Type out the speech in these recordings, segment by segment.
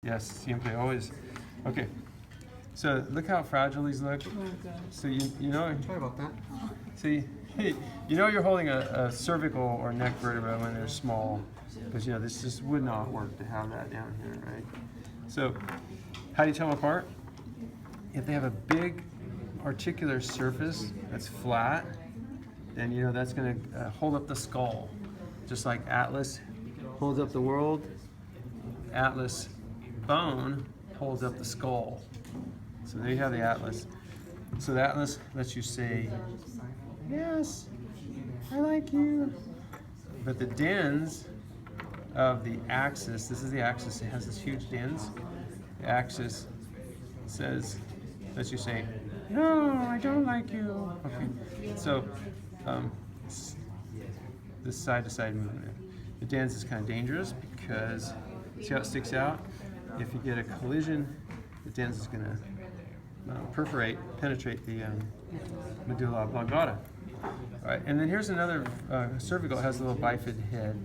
Yes, siempre, always. Okay, so look how fragile these look. So you know. Sorry about that. See, you know you're holding a cervical or neck vertebra when they're small, because you know this just would not work to have that down here, right? So, how do you tell them apart? If they have a big articular surface that's flat, then you know that's going to hold up the skull, just like Atlas holds up the world. Atlas bone holds up the skull. So there you have the Atlas. So the Atlas lets you say, yes, I like you. But the dens of the axis, this is the axis, it has this huge dens. The axis lets you say, no, I don't like you. Okay. So this side-to-side movement. The dens is kind of dangerous because see how it sticks out? If you get a collision, the dens is going to penetrate the medulla oblongata. All right, and then here's another cervical. It has a little bifid head,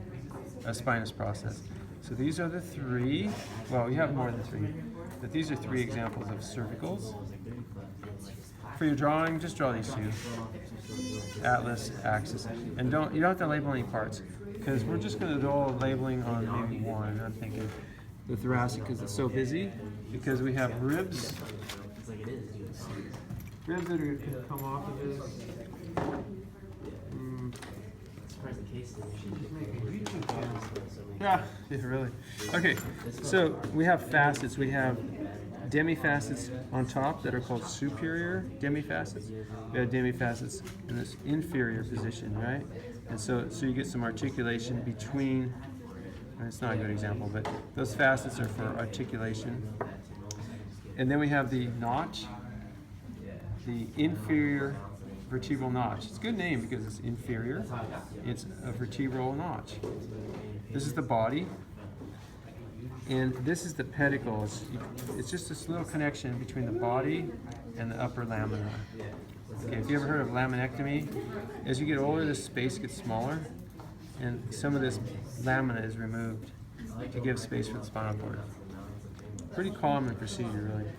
a spinous process. So these are the three. Well, you have more than three, but these are three examples of cervicals. For your drawing, just draw these two: Atlas, axis, and you don't have to label any parts because we're just going to do all labeling on maybe one. I'm thinking the thoracic because it's so busy because we have ribs. Ribs that are going to come off of this. Yeah, really. Okay, so we have facets. We have demifacets on top that are called superior demifacets. We have demifacets in this inferior position, right? And so you get some articulation between, and it's not a good example, but those facets are for articulation. And then we have the notch, the inferior vertebral notch. It's a good name because it's inferior. It's a vertebral notch. This is the body, and this is the pedicle. It's just this little connection between the body and the upper lamina. Okay, if you ever heard of laminectomy, as you get older, this space gets smaller, and some of this lamina is removed to give space for the spinal cord. Pretty common procedure, really.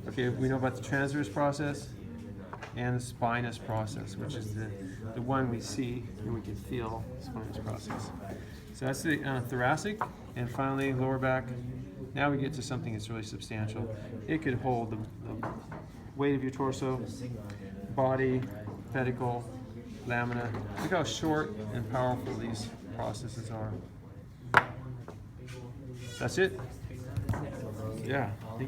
Okay, we know about the transverse process and the spinous process, which is the one we see and we can feel the spinous process. So that's the thoracic, and finally lower back. Now we get to something that's really substantial. It could hold the weight of your torso, body, pedicle, lamina. Look how short and powerful these processes are. That's it? Yeah.